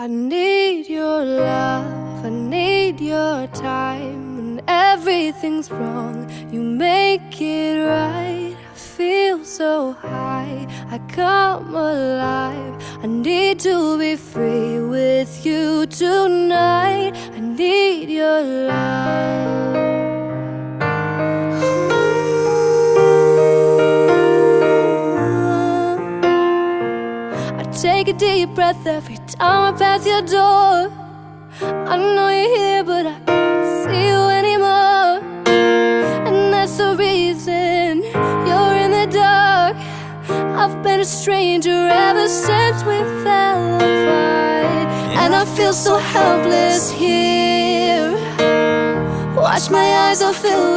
I need your love, I need your time. When everything's wrong, you make it right. I feel so high, I come alive. I need to be free with you tonight. I need your love. Take a deep breath every time I pass your door. I know you're here, but I can't see you anymore. And that's the reason you're in the dark. I've been a stranger ever since we fell apart. And I feel so helpless here. Watch my eyes are filled